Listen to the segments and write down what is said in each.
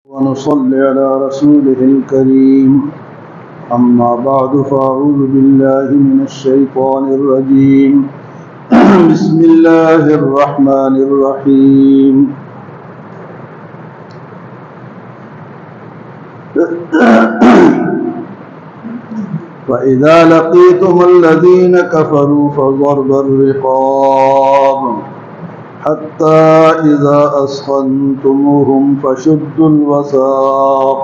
ونصلي على رسوله الكريم أما بعد فأعوذ بالله من الشيطان الرجيم بسم الله الرحمن الرحيم وإذا لقيتم الذين كفروا فضرب الرقاب حتى إذا أثخنتموهم فشدوا الوثاق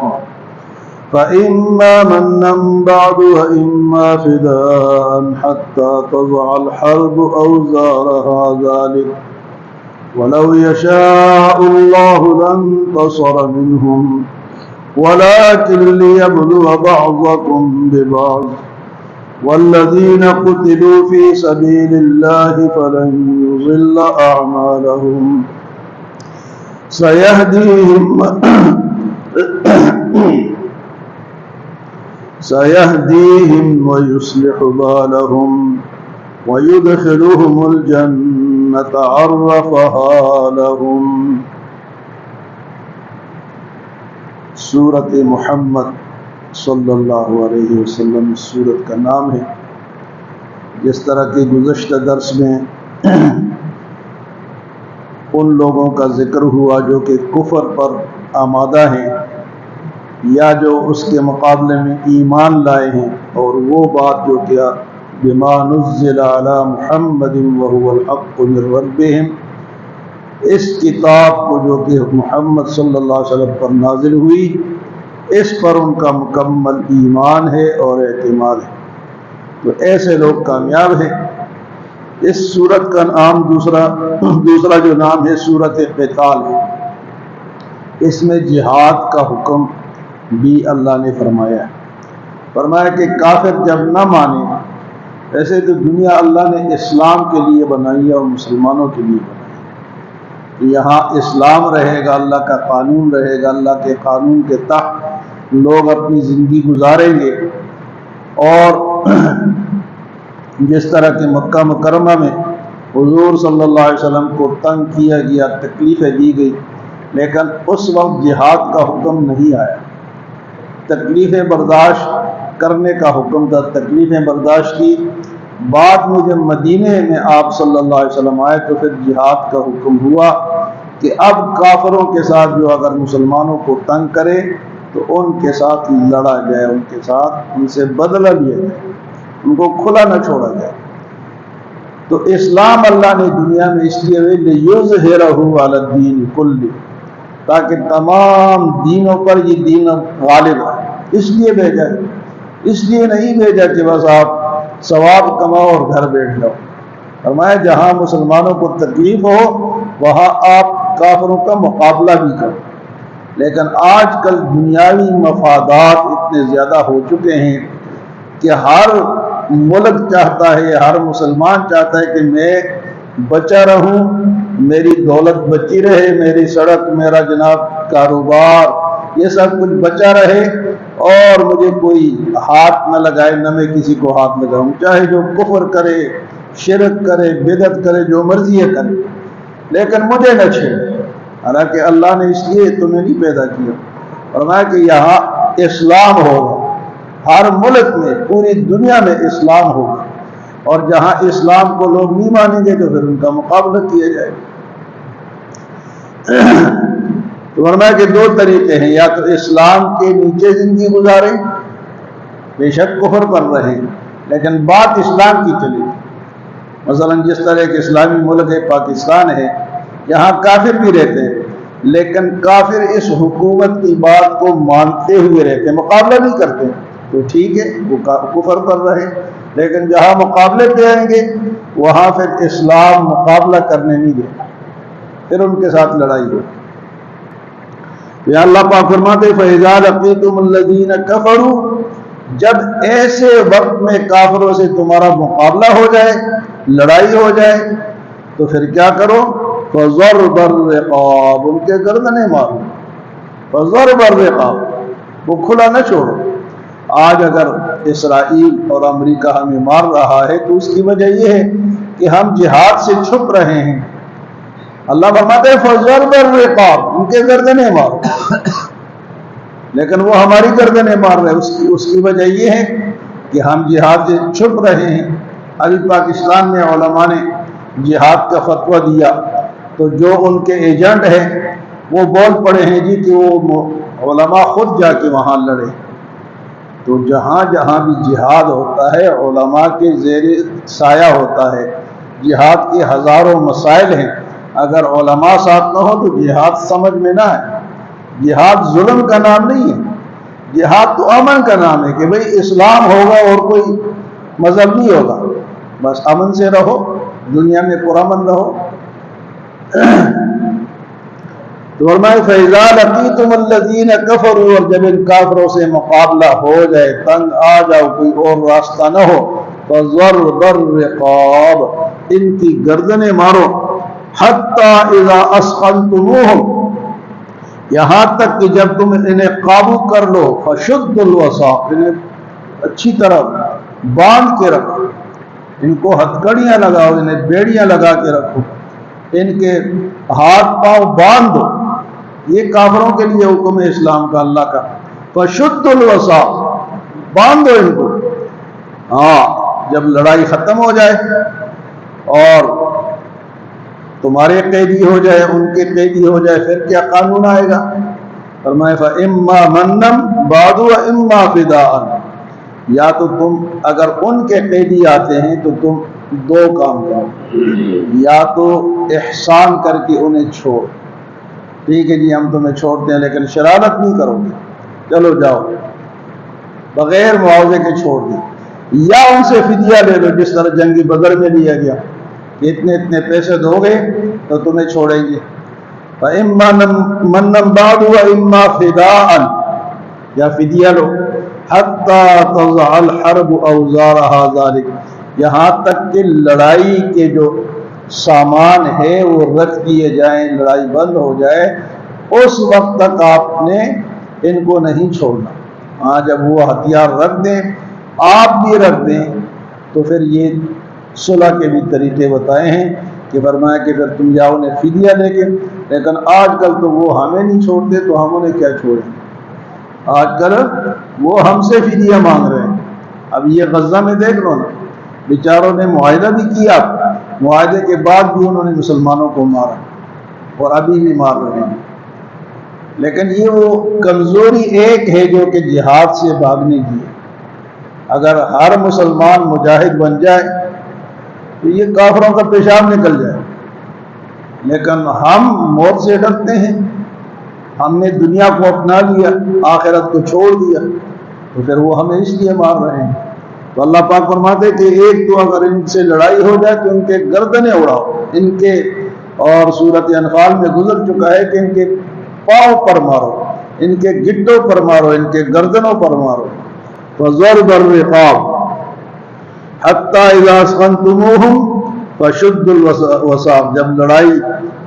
فإما منا بعد وإما فداء حتى تضع الحرب أوزارها ذلك ولو يشاء الله لانتصر منهم ولكن ليبلو بعضكم ببعض والذين قتلوا في سبيل الله فلن يضل أعمالهم سيهديهم ويصلح بالهم ويدخلهم الجنة عرفها لهم. سورۃ محمد صلی اللہ علیہ وسلم اس سورت کا نام ہے. جس طرح کہ گزشتہ درس میں ان لوگوں کا ذکر ہوا جو کہ کفر پر آمادہ ہیں یا جو اس کے مقابلے میں ایمان لائے ہیں، اور وہ بات جو کیا بما نزل علی محمد وهو الحق من ربهم، اس کتاب کو جو کہ محمد صلی اللہ علیہ وسلم پر نازل ہوئی اس پر ان کا مکمل ایمان ہے اور اعتماد ہے، تو ایسے لوگ کامیاب ہیں. اس سورت کا نام دوسرا جو نام ہے سورۃ قتال ہے. اس میں جہاد کا حکم بھی اللہ نے فرمایا کہ کافر جب نہ مانے، ایسے تو دنیا اللہ نے اسلام کے لیے بنائی ہے اور مسلمانوں کے لیے بنائی. یہاں اسلام رہے گا، اللہ کا قانون رہے گا، اللہ کے قانون کے تحت لوگ اپنی زندگی گزاریں گے. اور جس طرح کہ مکہ مکرمہ میں حضور صلی اللہ علیہ وسلم کو تنگ کیا گیا، تکلیفیں دی گئی، لیکن اس وقت جہاد کا حکم نہیں آیا. تکلیفیں برداشت کرنے کا حکم تھا، تکلیفیں برداشت کی. بعد میں جب مدینے میں آپ صلی اللہ علیہ وسلم آئے تو پھر جہاد کا حکم ہوا کہ اب کافروں کے ساتھ جو اگر مسلمانوں کو تنگ کرے تو ان کے ساتھ لڑا جائے، ان کے ساتھ ان سے بدلہ لیا جائے، ان کو کھلا نہ چھوڑا جائے. تو اسلام اللہ نے دنیا میں اس لیے لِیُظْہِرَهُ عَلَى الدِّینِ كُلِّهِ، تاکہ تمام دینوں پر یہ دین غالب ہے. اس لیے بھیجا ہے، اس لیے نہیں بھیجا کہ بس آپ ثواب کماؤ اور گھر بیٹھ جاؤ. فرمایا جہاں مسلمانوں کو تکلیف ہو وہاں آپ کافروں کا مقابلہ بھی کرو. لیکن آج کل دنیاوی مفادات اتنے زیادہ ہو چکے ہیں کہ ہر ملک چاہتا ہے، ہر مسلمان چاہتا ہے کہ میں بچا رہوں، میری دولت بچی رہے، میری سڑک، میرا جناب کاروبار، یہ سب کچھ بچا رہے اور مجھے کوئی ہاتھ نہ لگائے، نہ میں کسی کو ہاتھ لگاؤں، چاہے جو کفر کرے، شرک کرے، بدعت کرے، جو مرضی ہے کرے، لیکن مجھے نہ چھیڑے. حالانکہ اللہ نے اس لیے تمہیں نہیں پیدا کیا. فرمایا کہ یہاں اسلام ہوگا، ہر ملک میں، پوری دنیا میں اسلام ہوگا، اور جہاں اسلام کو لوگ نہیں مانیں گے تو پھر ان کا مقابلہ کیا جائے گا. تو فرمایا کہ دو طریقے ہیں، یا تو اسلام کے نیچے زندگی گزاریں، بے شک کفر پر رہیں لیکن بات اسلام کی چلے. مثلا جس طرح ایک اسلامی ملک ہے پاکستان ہے، یہاں کافر بھی رہتے ہیں لیکن کافر اس حکومت کی بات کو مانتے ہوئے رہتے ہیں، مقابلہ نہیں کرتے، تو ٹھیک ہے وہ کفر پر رہے. لیکن جہاں مقابلے پہ آئیں گے وہاں پھر اسلام مقابلہ کرنے نہیں دے، پھر ان کے ساتھ لڑائی ہو. یا اللہ پاک فرماتے فَإِذَا لَقِيتُمُ الَّذِينَ كَفَرُوا، جب ایسے وقت میں کافروں سے تمہارا مقابلہ ہو جائے، لڑائی ہو جائے، تو پھر کیا کرو؟ فَضَرْبَ الرِّقَابِ، ان کے گردنیں مارو. فَضَرْبَ الرِّقَابِ، وہ کھلا نہ چھوڑو. آج اگر اسرائیل اور امریکہ ہمیں مار رہا ہے تو اس کی وجہ یہ ہے کہ ہم جہاد سے چھپ رہے ہیں. اللہ فرماتے ہیں فَضَرْبَ الرِّقَابِ، ان کے گردنیں مارو. لیکن وہ ہماری گردنیں مار رہے ہیں۔ اس کی وجہ یہ ہے کہ ہم جہاد سے چھپ رہے ہیں۔ ابھی پاکستان میں علماء نے جہاد کا فتویٰ دیا تو جو ان کے ایجنٹ ہیں وہ بول پڑے ہیں جی کہ وہ علماء خود جا کے وہاں لڑے۔ تو جہاں جہاں بھی جہاد ہوتا ہے علماء کے زیر سایہ ہوتا ہے۔ جہاد کے ہزاروں مسائل ہیں، اگر علماء ساتھ نہ ہو تو جہاد سمجھ میں نہ آئے۔ جہاد ظلم کا نام نہیں ہے، جہاد تو امن کا نام ہے کہ بھئی اسلام ہوگا اور کوئی مذہب نہیں ہوگا، بس امن سے رہو، دنیا میں پرامن رہو۔ تو فرمائے فَإِذَا لَقِيتُمُ الَّذِينَ كَفَرُوا، اور جب ان کافروں سے مقابلہ ہو جائے، تنگ آ جاؤ، کوئی اور راستہ نہ ہو، فَضَرْبَ الرِّقَابِ، ان کی گردنیں مارو، حَتَّى إِذَا أَسْخَنْتُمُوهُمْ، یہاں تک کہ جب تم انہیں قابو کر لو، فَشُدُّ الْوَثَاقِ، انہیں اچھی طرح باندھ کے رکھو، ان کو ہتھکڑیاں لگاؤ، انہیں بیڑیاں لگا کے رکھو، ان کے ہاتھ پاؤں باندھ دو۔ یہ کافروں کے لیے حکم ہے اسلام کا، اللہ کا۔ فَشُدُّ الْوَثَاقِ، باندھ دو ان کو۔ ہاں، جب لڑائی ختم ہو جائے اور تمہارے قیدی ہو جائے، ان کے قیدی ہو جائے، پھر کیا قانون آئے گا؟ فرمائے فَإِمَّا مَنًّا بَعْدُ وَإِمَّا فِدَاءً، یا تو تم اگر ان کے قیدی آتے ہیں تو تم دو کام کرو، یا تو احسان کر کے انہیں چھوڑ، ٹھیک ہے جی ہم تمہیں چھوڑتے ہیں لیکن شرارت نہیں کرو گے، چلو جاؤ، بغیر معاوضے کے چھوڑ دیں، یا ان سے فدیہ لے لو جس طرح جنگی بدر میں لیا گیا کہ اتنے اتنے پیسے دو گے تو تمہیں چھوڑیں گے۔ فَإِمَّا مَنًّا بَعْدُ وَإِمَّا فِدَاءً، یا فدیہ لو، حَتَّى تَضَعَ الْحَرْبُ أَوْزَارَهَا ذَلِكَ، یہاں تک کہ لڑائی کے جو سامان ہے وہ رکھ دیے جائیں، لڑائی بند ہو جائے، اس وقت تک آپ نے ان کو نہیں چھوڑنا۔ ہاں جب وہ ہتھیار رکھ دیں، آپ بھی رکھ دیں، تو پھر یہ صلح کے بھی طریقے بتائے ہیں کہ فرمایا کہ پھر تم جاؤ انہیں فدیہ دے کے، لیکن آج کل تو وہ ہمیں نہیں چھوڑتے تو ہم انہیں کیا چھوڑیں، آج کل وہ ہم سے فدیہ مانگ رہے ہیں۔ اب یہ غزہ میں دیکھ لو نا، بیچاروں نے معاہدہ بھی کیا، معاہدے کے بعد بھی انہوں نے مسلمانوں کو مارا اور ابھی بھی مار رہے ہیں۔ لیکن یہ وہ کمزوری ایک ہے جو کہ جہاد سے بھاگنے کی ہے۔ اگر ہر مسلمان مجاہد بن جائے تو یہ کافروں کا پیشاب نکل جائے، لیکن ہم موت سے ڈرتے ہیں، ہم نے دنیا کو اپنا لیا، آخرت کو چھوڑ دیا، تو پھر وہ ہمیں اس لیے مار رہے ہیں۔ تو اللہ پاک فرماتے کہ ایک تو اگر ان سے لڑائی ہو جائے تو ان کے گردنیں اڑاؤ، ان کے، اور سورۃ انفال میں گزر چکا ہے کہ ان کے پاؤں پر مارو، ان کے گٹوں پر مارو، ان کے گردنوں پر مارو۔ فَضَرْبَ الرِّقَابِ حَتَّى إِذَا أَسْخَنْتُمُوهُمْ فَشُدُّوا الْوَثَاقَ، جب لڑائی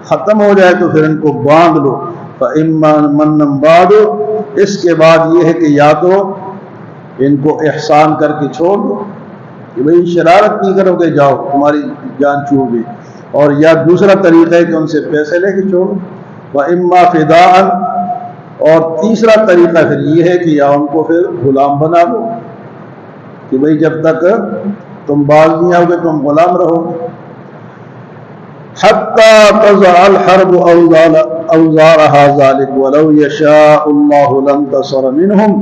ختم ہو جائے تو پھر ان کو باندھ لو۔ فَإِمَّا مَنًّا بَعْدُ، اس کے بعد یہ ہے کہ یا تو ان کو احسان کر کے چھوڑ دو کہ بھئی شرارت نہیں کرو گے، جاؤ تمہاری جان چھوٹ گئی، اور یا دوسرا طریقہ ہے کہ ان سے پیسے لے کے چھوڑو۔ وَإِمَّا فِدَاءً، اور تیسرا طریقہ پھر یہ ہے کہ یا ان کو پھر غلام بنا دو کہ بھئی جب تک تم باز نہیں آؤ گے تم غلام رہو گے۔ حَتَّى تَضَعَ الْحَرْبُ أَوْزَارَهَا ذَلِكَ وَلَوْ يَشَاءُ اللَّهُ لَانتَصَرَ مِنْهُمْ،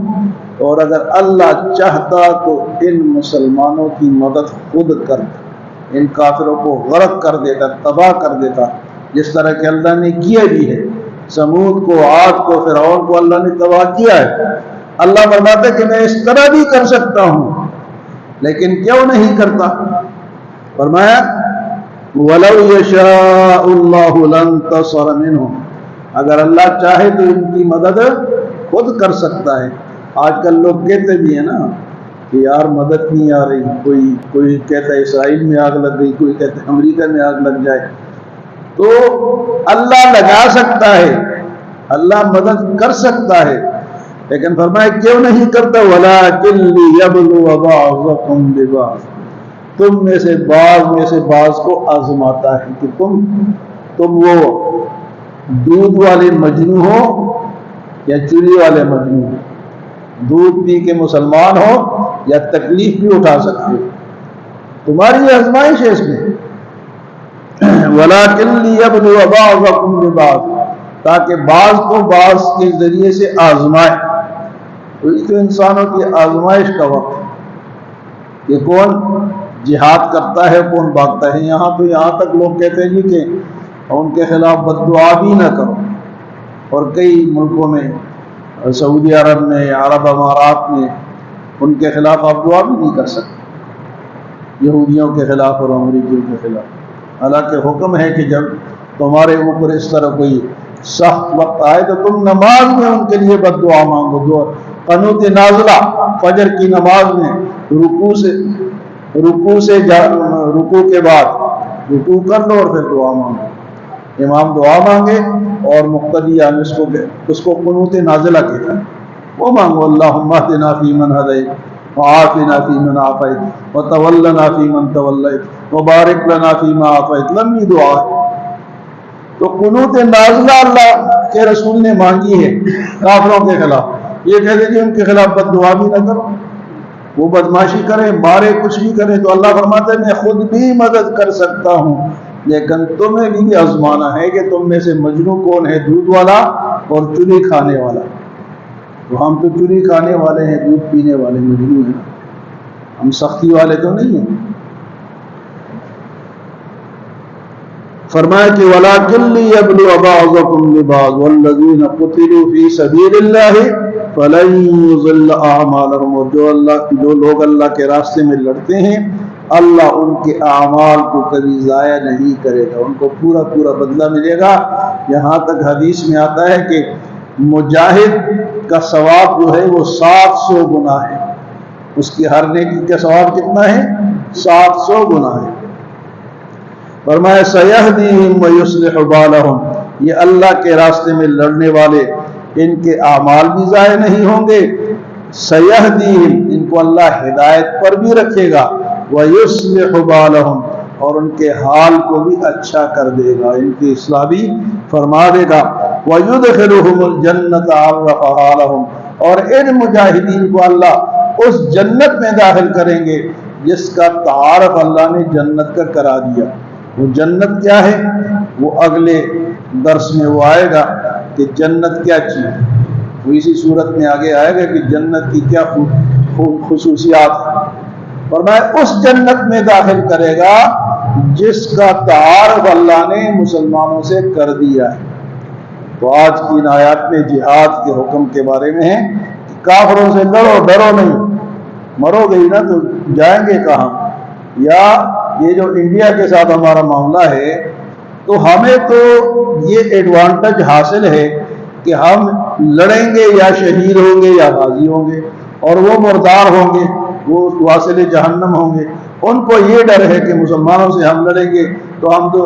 اور اگر اللہ چاہتا تو ان مسلمانوں کی مدد خود کرتا، ان کافروں کو غرق کر دیتا، تباہ کر دیتا، جس طرح کہ اللہ نے کیا بھی ہے۔ سمود کو، عاد کو، فرعون کو اللہ نے تباہ کیا ہے۔ اللہ فرماتا ہے کہ میں اس طرح بھی کر سکتا ہوں، لیکن کیوں نہیں کرتا؟ فرمایا وَلَوْ يَشَاءُ اللَّهُ لَانتَصَرَ مِنْهُمْ، اگر اللہ چاہے تو ان کی مدد خود کر سکتا ہے۔ آج کل لوگ کہتے بھی ہیں نا کہ یار مدد نہیں آ رہی، کوئی کہتا ہے اسرائیل میں آگ لگ گئی، کوئی کہتا ہے امریکہ میں آگ لگ جائے، تو اللہ لگا سکتا ہے، اللہ مدد کر سکتا ہے، لیکن فرمایا کیوں نہیں کرتا؟ وَلَٰكِن لِيَبْلُوَ بَعْضَكُم بِبَعْضٍ، تم میں سے بعض کو آزماتا ہے کہ تم وہ دودھ والے مجنو ہو یا چوری والے مجنون، دودھ پی کے مسلمان ہو یا تکلیف بھی اٹھا سکتے ہو، تمہاری آزمائش ہے اس میں۔ وَلَٰكِن لِيَبْلُوَ بَعْضَكُم بِبَعْضٍ، تاکہ بعض کو بعض کے ذریعے سے آزمائے۔ تو یہ تو انسانوں کی آزمائش کا وقت ہے کہ کون جہاد کرتا ہے، کون بھاگتا ہے۔ یہاں تک لوگ کہتے ہیں جی کہ ان کے خلاف بد دعا بھی نہ کرو، اور کئی ملکوں میں، سعودی عرب میں، عرب امارات میں، ان کے خلاف آپ دعا بھی نہیں کر سکتے، یہودیوں کے خلاف اور امریکیوں کے خلاف۔ حالانکہ حکم ہے کہ جب تمہارے اوپر اس طرح کوئی سخت وقت آئے تو تم نماز میں ان کے لیے بد دعا مانگو۔ دعا قنوت نازلہ فجر کی نماز میں رکوع کے بعد رکوع کر لو اور پھر دعا مانگو، امام دعا مانگے اور مقتدیان اس کو قنوت نازلہ کہتا ہے، وہ مانگو اللہم اہدنا فیمن ہدیت وعافنا فیمن عافیت وتولنا فیمن تولیت وبارک لنا فیما اعطیت، لمبی دعا ہے۔ تو قنوت نازلہ اللہ کے رسول نے مانگی ہے کافروں کے خلاف۔ یہ کہتے کہ ان کے خلاف بد دعا بھی نہ کرو، وہ بدماشی کریں، مارے، کچھ بھی کریں، تو اللہ فرماتا ہے میں خود بھی مدد کر سکتا ہوں، لیکن تمہیں بھی آزمانا ہے کہ تم میں سے مجنو کون ہے، دودھ والا اور چوری کھانے والا۔ تو ہم تو چوری کھانے والے ہیں، دودھ پینے والے مجنو ہیں، ہم سختی والے تو نہیں ہیں۔ فرمایا کہ وَلَٰكِن لِيَبْلُوَ بَعْضَكُم بِبَعْضٍ وَالَّذِينَ قُتِلُوا فِي سَبِيلِ اللَّهِ فَلَن يُضِلَّ أَعْمَالَهُمْ، اور جو لوگ اللہ کے راستے میں لڑتے ہیں اللہ ان کے اعمال کو کبھی ضائع نہیں کرے گا، ان کو پورا پورا بدلہ ملے گا۔ یہاں تک حدیث میں آتا ہے کہ مجاہد کا ثواب جو ہے وہ 700 گنا ہے، اس کی ہر نیکی کا ثواب کتنا ہے؟ 700 گنا ہے۔ فرمایا سَيَهْدِيهِمْ وَيُصْلِحُ بَالَهُمْ، یہ اللہ کے راستے میں لڑنے والے ان کے اعمال بھی ضائع نہیں ہوں گے، سَيَهْدِيهِمْ، ان کو اللہ ہدایت پر بھی رکھے گا، وَيُصْلِحُ بَالَهُمْ، اور ان کے حال کو بھی اچھا کر دے گا، ان کی اصلاح بھی فرما دے گا، وَيُدْخِلُهُمُ الْجَنَّةَ عَرَّفَهَا لَهُمْ، اور ان مجاہدین کو اللہ اس جنت میں داخل کریں گے جس کا تعارف اللہ نے جنت کا کرا دیا۔ وہ جنت کیا ہے وہ اگلے درس میں وہ آئے گا کہ جنت کیا چیز ہے، وہ اسی صورت میں آگے آئے گا کہ جنت کی کیا خصوصیات ہیں۔ فرمایا اس جنت میں داخل کرے گا جس کا تعارف اللہ نے مسلمانوں سے کر دیا ہے۔ تو آج کی ان آیات میں جہاد کے حکم کے بارے میں ہے کہ کافروں سے لڑو، ڈرو نہیں، مرو گئی نا تو جائیں گے کہاں۔ یا یہ جو انڈیا کے ساتھ ہمارا معاملہ ہے تو ہمیں تو یہ ایڈوانٹیج حاصل ہے کہ ہم لڑیں گے یا شہید ہوں گے یا غازی ہوں گے، اور وہ مردار ہوں گے، وہ واصل جہنم ہوں گے۔ ان کو یہ ڈر ہے کہ مسلمانوں سے ہم لڑیں گے تو ہم تو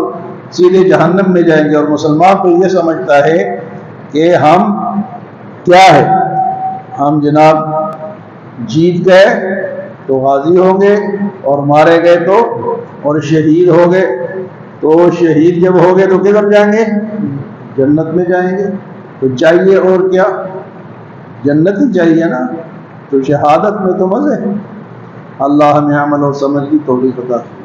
سیدھے جہنم میں جائیں گے، اور مسلمان تو یہ سمجھتا ہے کہ ہم کیا ہے، ہم جناب جیت گئے تو غازی ہوں گے، اور مارے گئے تو، اور شہید ہو گئے تو شہید جب ہو گئے تو کدھر جائیں گے؟ جنت میں جائیں گے۔ تو چاہیے اور کیا؟ جنت ہی چاہیے نا۔ تو شہادت میں تو مزے۔ اللہ ہمیں عمل اور سمجھ کی توفیق عطا فرمائے۔